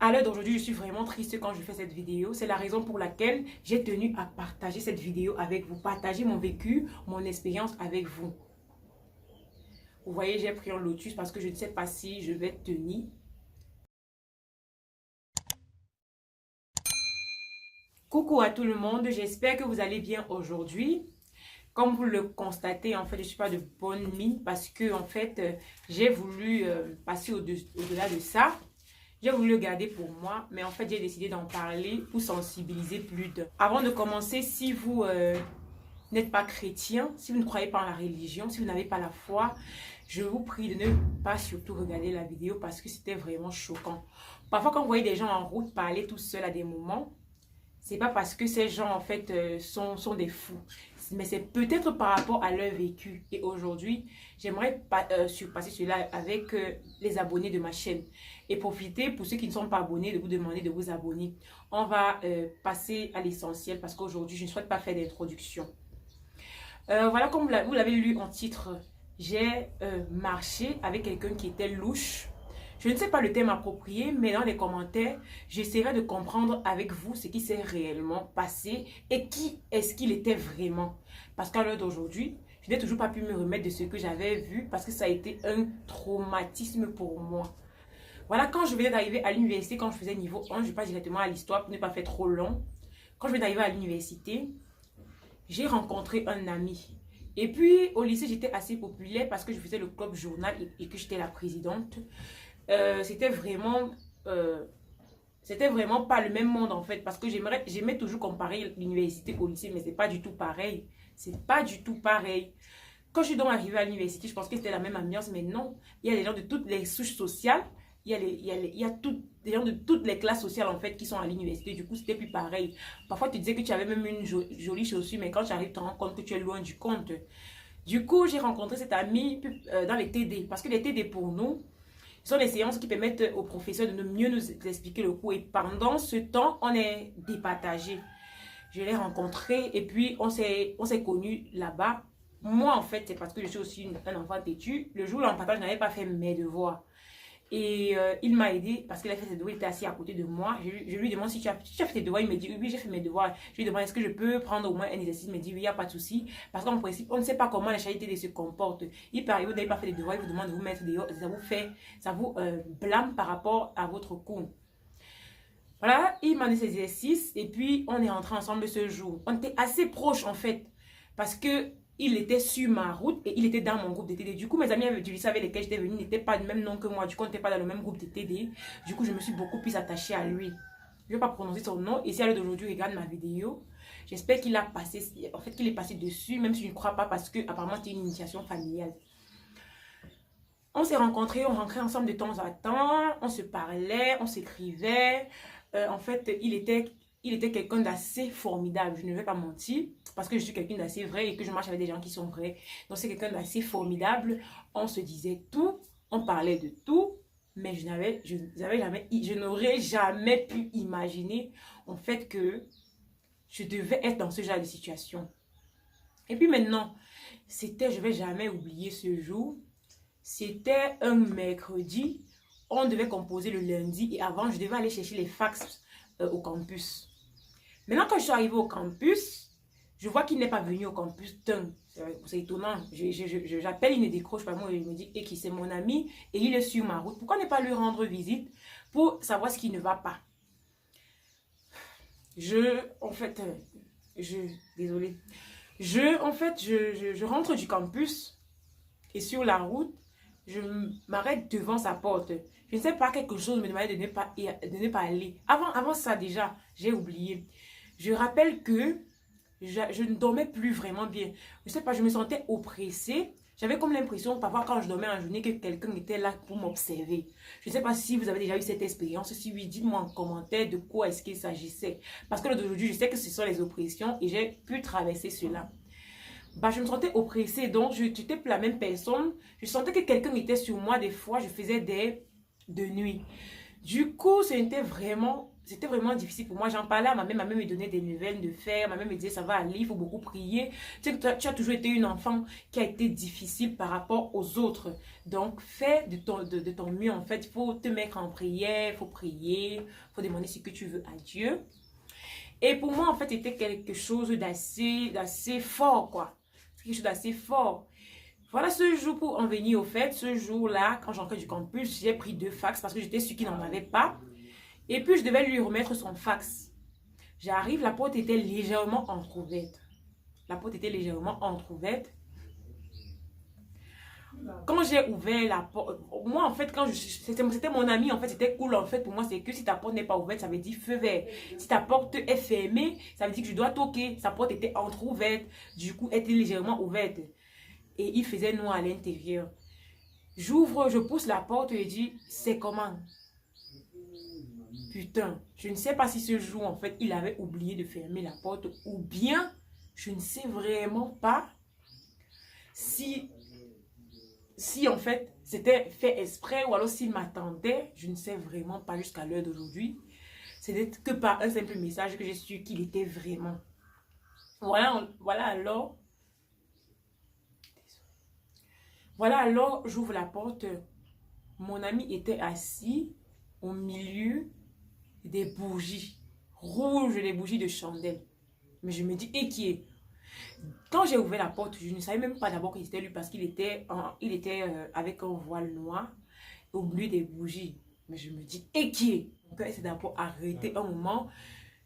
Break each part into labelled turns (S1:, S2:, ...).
S1: À l'heure d'aujourd'hui, je suis vraiment triste quand je fais cette vidéo. C'est la raison pour laquelle j'ai tenu à partager cette vidéo avec vous. Partager mon vécu, mon expérience avec vous. Vous voyez, j'ai pris un lotus parce que je ne sais pas si je vais tenir. Coucou à tout le monde, j'espère que vous allez bien aujourd'hui. Comme vous le constatez, en fait, je ne suis pas de bonne mine parce que, en fait, j'ai voulu passer au-delà de ça. J'ai voulu le garder pour moi, mais en fait, j'ai décidé d'en parler pour sensibiliser plus d'un. Avant de commencer, si vous n'êtes pas chrétien, si vous ne croyez pas en la religion, si vous n'avez pas la foi, je vous prie de ne pas surtout regarder la vidéo parce que c'était vraiment choquant. Parfois, quand vous voyez des gens en route parler tout seuls à des moments, c'est pas parce que ces gens, en fait, sont des fous. Mais c'est peut-être par rapport à leur vécu. Et aujourd'hui, j'aimerais surpasser cela avec les abonnés de ma chaîne. Et profiter, pour ceux qui ne sont pas abonnés, de vous demander de vous abonner. On va passer à l'essentiel parce qu'aujourd'hui, je ne souhaite pas faire d'introduction. Voilà, comme vous l'avez lu en titre, j'ai marché avec quelqu'un qui était louche. Je ne sais pas le thème approprié, mais dans les commentaires, j'essaierai de comprendre avec vous ce qui s'est réellement passé et qui est-ce qu'il était vraiment. Parce qu'à l'heure d'aujourd'hui, je n'ai toujours pas pu me remettre de ce que j'avais vu parce que ça a été un traumatisme pour moi. Voilà, quand je venais d'arriver à l'université, quand je faisais niveau 1, je passe directement à l'histoire pour ne pas faire trop long. Quand je venais d'arriver à l'université, j'ai rencontré un ami. Et puis, au lycée, j'étais assez populaire parce que je faisais le club journal et que j'étais la présidente. C'était vraiment pas le même monde en fait parce que j'aimais toujours comparer l'université au lycée, mais c'est pas du tout pareil. C'est pas du tout pareil. Quand je suis donc arrivée à l'université, je pense que c'était la même ambiance, mais non. Il y a des gens de toutes les souches sociales. Il y a des gens de toutes les classes sociales en fait qui sont à l'université. Du coup, c'était plus pareil. Parfois, tu disais que tu avais même une jolie chaussure, mais quand tu arrives, tu te rends compte que tu es loin du compte. Du coup, j'ai rencontré cette amie dans les TD. Parce que les TD pour nous, ce sont des séances qui permettent aux professeurs de mieux nous expliquer le cours. Et pendant ce temps, on est départagé. Je l'ai rencontré et puis on s'est connus là-bas. Moi, en fait, c'est parce que je suis aussi un enfant têtu. Le jour où l'on partage, je n'avais pas fait mes devoirs. Et il m'a aidé parce qu'il a fait ses devoirs, il était assis à côté de moi. Je lui demande si tu as fait tes devoirs. Il me dit oui, j'ai fait mes devoirs. Je lui demande est-ce que je peux prendre au moins un exercice. Il me dit oui, il n'y a pas de souci. Parce qu'en principe, on ne sait pas comment la charité se comporte. Il peut arriver, vous n'avez pas fait les devoirs, il vous demande de vous mettre dehors. Ça vous blâme par rapport à votre cours. Voilà, il m'a donné ses exercices et puis on est rentrés ensemble ce jour. On était assez proches en fait parce que il était sur ma route et il était dans mon groupe de TD. Du coup, mes amis du lycée avec lesquels j'étais venue n'étaient pas du même nom que moi. Du coup, on n'était pas dans le même groupe de TD. Du coup, je me suis beaucoup plus attachée à lui. Je ne vais pas prononcer son nom. Et si à l'heure d'aujourd'hui, regarde ma vidéo, j'espère qu'il a passé, en fait, qu'il est passé dessus, même si je ne crois pas parce que apparemment c'était une initiation familiale. On s'est rencontrés, on rentrait ensemble de temps en temps, on se parlait, on s'écrivait. En fait, il était quelqu'un d'assez formidable, je ne vais pas mentir, parce que je suis quelqu'un d'assez vrai et que je marche avec des gens qui sont vrais. Donc, c'est quelqu'un d'assez formidable. On se disait tout, on parlait de tout, mais je n'aurais jamais pu imaginer, en fait, que je devais être dans ce genre de situation. Et puis maintenant, je vais jamais oublier ce jour. C'était un mercredi. On devait composer le lundi et avant, je devais aller chercher les fax au campus. Maintenant, quand je suis arrivée au campus, je vois qu'il n'est pas venu au campus. C'est étonnant. J'appelle, il ne décroche pas. Moi, il me dit qui c'est mon ami et il est sur ma route. Pourquoi ne pas lui rendre visite pour savoir ce qui ne va pas? Désolée. Je rentre du campus et sur la route, je m'arrête devant sa porte. Je ne sais pas, quelque chose me demandait de ne pas aller. Avant ça déjà, j'ai oublié. Je rappelle que je ne dormais plus vraiment bien. Je ne sais pas, je me sentais oppressée. J'avais comme l'impression, parfois quand je dormais en journée, que quelqu'un était là pour m'observer. Je ne sais pas si vous avez déjà eu cette expérience. Si oui, dites-moi en commentaire de quoi est-ce qu'il s'agissait. Parce que d'aujourd'hui, je sais que ce sont les oppressions et j'ai pu traverser cela. Je me sentais oppressée, donc je n'étais plus la même personne. Je sentais que quelqu'un était sur moi. Des fois, je faisais de nuit. Du coup, c'était vraiment c'était vraiment difficile pour moi. J'en parlais à ma mère me donnait des nouvelles de faire. Ma mère me disait, ça va aller, il faut beaucoup prier. Tu sais que tu as toujours été une enfant qui a été difficile par rapport aux autres. Donc, fais de ton mieux, en fait. Il faut te mettre en prière, il faut prier, il faut demander ce que tu veux à Dieu. Et pour moi, en fait, c'était quelque chose d'assez fort, quoi. Quelque chose d'assez fort. Voilà ce jour pour en venir au fait. Ce jour-là, quand j'entrais du campus, j'ai pris 2 fax parce que j'étais sûre qu'il n'en avait pas. Et puis, je devais lui remettre son fax. J'arrive, la porte était légèrement entrouverte. La porte était légèrement entrouverte. Quand j'ai ouvert la porte, moi en fait, c'était mon ami, en fait, c'était cool en fait pour moi, c'est que si ta porte n'est pas ouverte, ça veut dire feu vert. Si ta porte est fermée, ça veut dire que je dois toquer. Sa porte était entrouverte, du coup, elle était légèrement ouverte. Et il faisait noir à l'intérieur. J'ouvre, je pousse la porte et dis, c'est comment? Putain, je ne sais pas si ce jour, en fait, il avait oublié de fermer la porte ou bien, je ne sais vraiment pas si en fait, c'était fait exprès ou alors s'il m'attendait, je ne sais vraiment pas jusqu'à l'heure d'aujourd'hui. C'était que par un simple message que j'ai su qu'il était vraiment. Voilà alors. Voilà alors, j'ouvre la porte. Mon ami était assis au milieu des bougies rouges, des bougies de chandelle. Mais je me dis, et qui est? Quand j'ai ouvert la porte, je ne savais même pas d'abord que c'était lui parce qu'il était, avec un voile noir au milieu des bougies. Mais je me dis, et qui est? Mon cœur s'est d'abord arrêté un moment.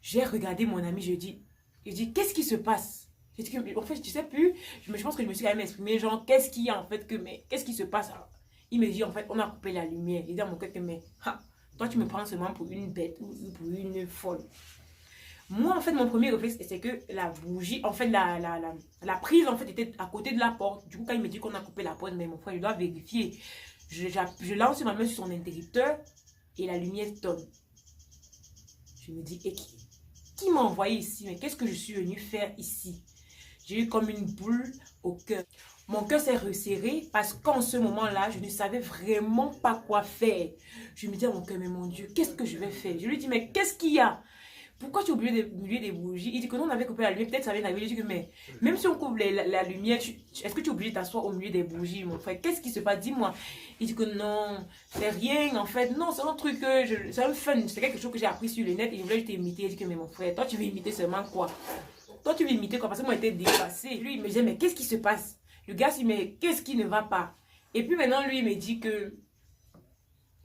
S1: J'ai regardé mon ami, je dis, qu'est-ce qui se passe? J'ai dit que, en fait, je sais plus, je pense que je me suis quand même exprimé, genre, qu'est-ce qu'il y a en fait, qu'est-ce qui se passe? Il me dit, en fait, on a coupé la lumière. Il dit à mon cœur que, mais, toi, tu me prends seulement pour une bête ou pour une folle. Moi, en fait, mon premier réflexe, c'est que la bougie, en fait, la prise, en fait, était à côté de la porte. Du coup, quand il me dit qu'on a coupé la porte, mais mon frère, je dois vérifier. Je lance ma main sur son interrupteur et la lumière tombe. Je me dis, et qui m'a envoyé ici? Mais qu'est-ce que je suis venue faire ici? J'ai eu comme une boule au cœur. Mon cœur s'est resserré parce qu'en ce moment-là, je ne savais vraiment pas quoi faire. Je me dis à mon cœur, mais mon Dieu, qu'est-ce que je vais faire? Je lui dis, mais qu'est-ce qu'il y a? Pourquoi tu as oublié des bougies? Il dit que non, on avait coupé la lumière. Peut-être ça vient d'arriver. Je dis que, mais même si on coupe la lumière, est-ce que tu es obligé de t'asseoir au milieu des bougies, mon frère? Qu'est-ce qui se passe? Dis-moi. Il dit que non, c'est rien en fait. Non, c'est un truc, c'est un fun. C'est quelque chose que j'ai appris sur le net et je voulais juste imiter. Il dit que, mais mon frère, toi tu veux imiter seulement quoi? Toi tu veux imiter quoi? Parce que moi j'étais dépassée. Lui il me disait, mais qu'est-ce qui se passe? Le gars dit, mais qu'est-ce qui ne va pas? Et puis maintenant lui il me dit que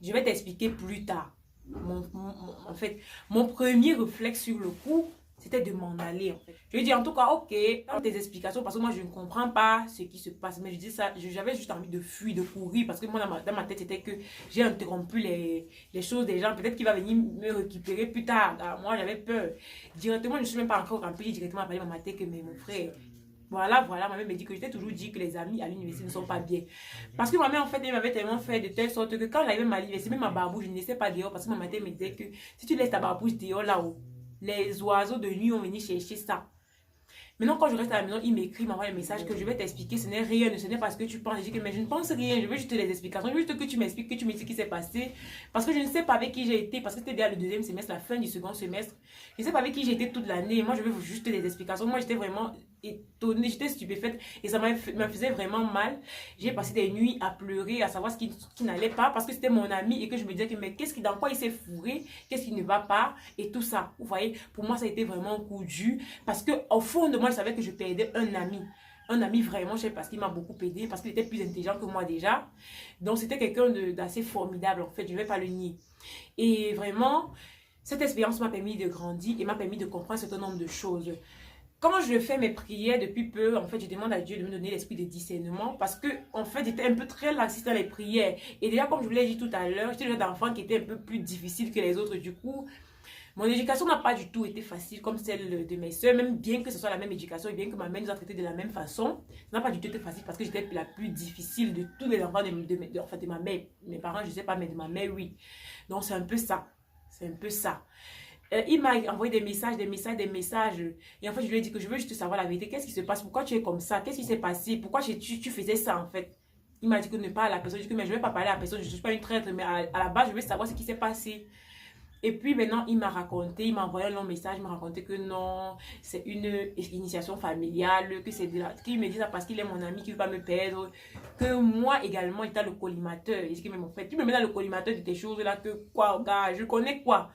S1: je vais t'expliquer plus tard. En fait, mon premier réflexe sur le coup, c'était de m'en aller. En fait. Je lui ai dit en tout cas, ok, dans tes explications, parce que moi je ne comprends pas ce qui se passe. Mais je dis ça, j'avais juste envie de fuir, de courir, parce que moi dans ma tête, c'était que j'ai interrompu les choses des gens. Peut-être qu'il va venir me récupérer plus tard. Alors, moi j'avais peur. Directement, je ne suis même pas encore rempli, directement appelé ma tête que mais mon frère. Voilà, ma mère me dit que je t'ai toujours dit que les amis à l'université ne sont pas bien. Parce que ma mère, en fait, elle m'avait tellement fait de telle sorte que quand j'arrivais à l'université, même ma barbouche, je ne laissais pas dehors parce que ma mère me disait que si tu laisses ta barbouche dehors là-haut, les oiseaux de nuit vont venir chercher ça. Maintenant, quand je reste à la maison, il m'écrit, m'envoie un message que je vais t'expliquer. Ce n'est rien, ce n'est pas ce que tu penses. Je dis que mais je ne pense rien, je veux juste les explications. Je veux juste que tu m'expliques, que tu me dis ce qui s'est passé. Parce que je ne sais pas avec qui j'ai été, parce que c'était déjà le deuxième semestre, la fin du second semestre. Je ne sais pas avec qui j'ai été toute l'année. Moi, je veux juste des explications. Moi, j'étais vraiment étonnée, j'étais stupéfaite et ça me faisait vraiment mal. J'ai passé des nuits à pleurer, à savoir ce qui n'allait pas parce que c'était mon ami et que je me disais que mais dans quoi il s'est fourré, qu'est-ce qui ne va pas et tout ça. Vous voyez, pour moi, ça a été vraiment un coup dur parce que au fond de moi, je savais que je perdais un ami. Un ami vraiment, je sais parce qu'il m'a beaucoup aidé, parce qu'il était plus intelligent que moi déjà. Donc, c'était quelqu'un d'assez formidable, en fait, je ne vais pas le nier. Et vraiment, cette expérience m'a permis de grandir et m'a permis de comprendre un certain nombre de choses. Quand je fais mes prières depuis peu, en fait, je demande à Dieu de me donner l'esprit de discernement parce que, en fait, j'étais un peu très laxiste dans les prières. Et déjà, comme je vous l'ai dit tout à l'heure, j'étais le genre d'enfant qui était un peu plus difficile que les autres. Du coup, mon éducation n'a pas du tout été facile comme celle de mes soeurs, même bien que ce soit la même éducation et bien que ma mère nous a traités de la même façon. Ça n'a pas du tout été facile parce que j'étais la plus difficile de tous les enfants de ma mère. Mes parents, je ne sais pas, mais de ma mère, oui. Donc, c'est un peu ça. C'est un peu ça. Il m'a envoyé des messages. Et en fait, je lui ai dit que je veux juste savoir la vérité. Qu'est-ce qui se passe? Pourquoi tu es comme ça? Qu'est-ce qui s'est passé? Pourquoi tu faisais ça en fait? Il m'a dit que ne pas à la personne. Je dis que mais je ne vais pas parler à la personne. Je ne suis pas une traître. Mais à la base, je veux savoir ce qui s'est passé. Et puis maintenant, il m'a raconté, il m'a envoyé un long message, il m'a raconté que non, c'est une initiation familiale, que c'est de la... qu'il me dit ça parce qu'il est mon ami, qu'il ne veut pas me perdre, que moi également, il était le collimateur. Et ce qu'il me fait, tu me mets dans le collimateur de tes choses là, que quoi, gars, je connais quoi.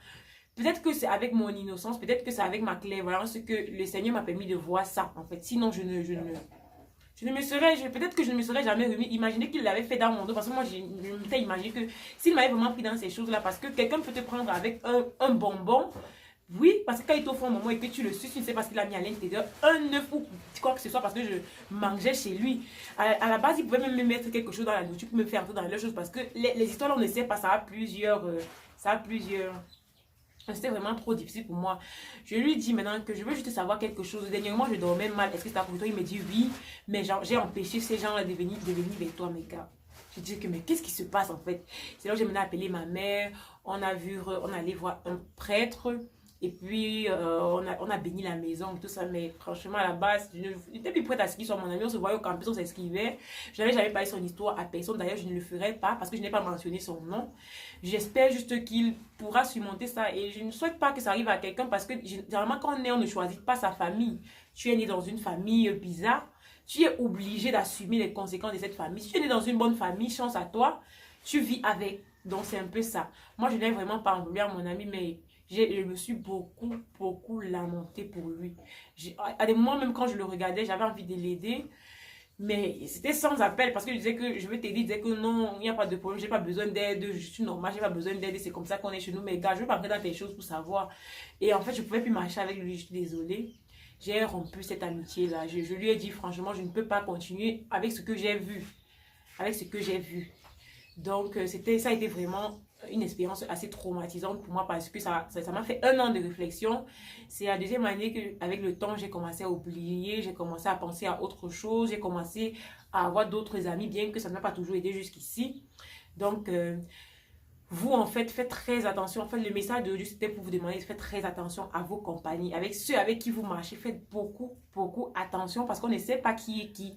S1: Peut-être que c'est avec mon innocence, peut-être que c'est avec ma clairvoyance que le Seigneur m'a permis de voir ça, en fait. Sinon, je ne me serais, peut-être que je ne me serais jamais remis. Imaginez qu'il l'avait fait dans mon dos. Parce que moi, je me suis imaginé que s'il m'avait vraiment pris dans ces choses-là, parce que quelqu'un peut te prendre avec un bonbon. Oui, parce que quand il t'offre un moment et que tu le suces, tu ne sais pas ce qu'il a mis à l'intérieur. Un œuf ou quoi que ce soit, parce que je mangeais chez lui. À la base, il pouvait même me mettre quelque chose dans la nourriture pour me faire entrer dans les choses. Parce que les histoires, là, on ne sait pas, ça a plusieurs. C'était vraiment trop difficile pour moi. Je lui dis maintenant que je veux juste savoir quelque chose. Dernièrement, je dormais mal. Est-ce que c'est à cause de toi? Il me dit oui. Mais j'ai empêché ces gens-là de venir vers toi, mes gars. Je dis que mais qu'est-ce qui se passe en fait? C'est là que j'ai maintenant appelé ma mère. On allait voir un prêtre. Et puis, on a béni la maison, tout ça. Mais franchement, à la base, je n'étais plus prête à ce qu'il soit mon ami. On se voyait au campus, on s'esquivait. Je n'avais jamais parlé son histoire à personne. D'ailleurs, je ne le ferai pas parce que je n'ai pas mentionné son nom. J'espère juste qu'il pourra surmonter ça. Et je ne souhaite pas que ça arrive à quelqu'un parce que généralement, quand on est, on ne choisit pas sa famille. Tu es né dans une famille bizarre. Tu es obligé d'assumer les conséquences de cette famille. Si tu es né dans une bonne famille, chance à toi, tu vis avec. Donc, c'est un peu ça. Moi, je n'ai vraiment pas en voulu à mon ami, mais je me suis beaucoup lamenté pour lui. À des moments, même quand je le regardais, j'avais envie de l'aider. Mais c'était sans appel parce que je disais que je veux t'aider. Il disait que non, il n'y a pas de problème, j'ai pas besoin d'aide, je suis normale, j'ai pas besoin d'aide, c'est comme ça qu'on est chez nous. Mais gars, je veux pas entrer dans tes choses pour savoir. Et en fait, je pouvais plus marcher avec lui, je suis désolée. J'ai rompu cette amitié-là. Je lui ai dit franchement, je ne peux pas continuer avec ce que j'ai vu. Avec ce que j'ai vu. Donc, ça a été vraiment une expérience assez traumatisante pour moi parce que ça m'a fait 1 an de réflexion. C'est la deuxième année qu'avec le temps, j'ai commencé à oublier, j'ai commencé à penser à autre chose, j'ai commencé à avoir d'autres amis, bien que ça ne m'a pas toujours aidé jusqu'ici. Donc, vous, en fait, faites très attention. En fait, le message de Dieu, c'était pour vous demander de faire très attention à vos compagnies, avec ceux avec qui vous marchez. Faites beaucoup attention parce qu'on ne sait pas qui est qui.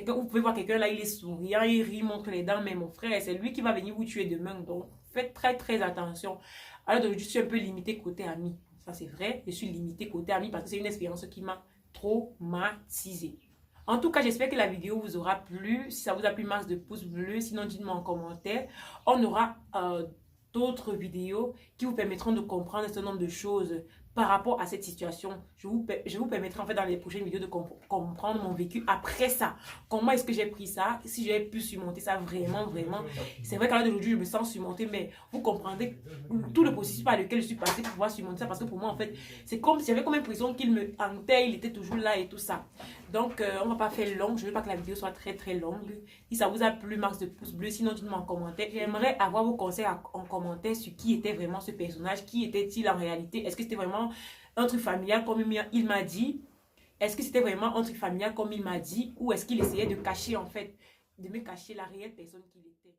S1: Vous pouvez voir quelqu'un là, il est souriant, il rit, montre les dents, mais mon frère, c'est lui qui va venir vous tuer demain. Donc, faites très attention. Alors, je suis un peu limitée côté ami. Ça, c'est vrai, je suis limitée côté ami parce que c'est une expérience qui m'a traumatisée. En tout cas, j'espère que la vidéo vous aura plu. Si ça vous a plu, masse de pouces bleus. Sinon, dites-moi en commentaire. On aura d'autres vidéos qui vous permettront de comprendre un certain nombre de choses par rapport à cette situation. Je vous permettrai en fait dans les prochaines vidéos de comprendre mon vécu après ça. Comment est-ce que j'ai pris ça? Si j'ai pu surmonter ça vraiment. C'est vrai qu'à l'heure d'aujourd'hui, je me sens surmontée, mais vous comprendrez tout le processus par lequel je suis passée pour pouvoir surmonter ça. Parce que pour moi, en fait, c'est comme si j'avais comme l'impression qu'il me hantait, il était toujours là et tout ça. Donc, on va pas faire long. Je ne veux pas que la vidéo soit très longue. Si ça vous a plu, max de pouces bleus. Sinon, dites-moi en commentaire. J'aimerais avoir vos conseils en commentaire sur qui était vraiment ce personnage. Qui était-il en réalité? Est-ce que c'était vraiment un truc familial comme il m'a dit? Est-ce que c'était vraiment un truc familial comme il m'a dit? Ou est-ce qu'il essayait de cacher en fait, de me cacher la réelle personne qu'il était?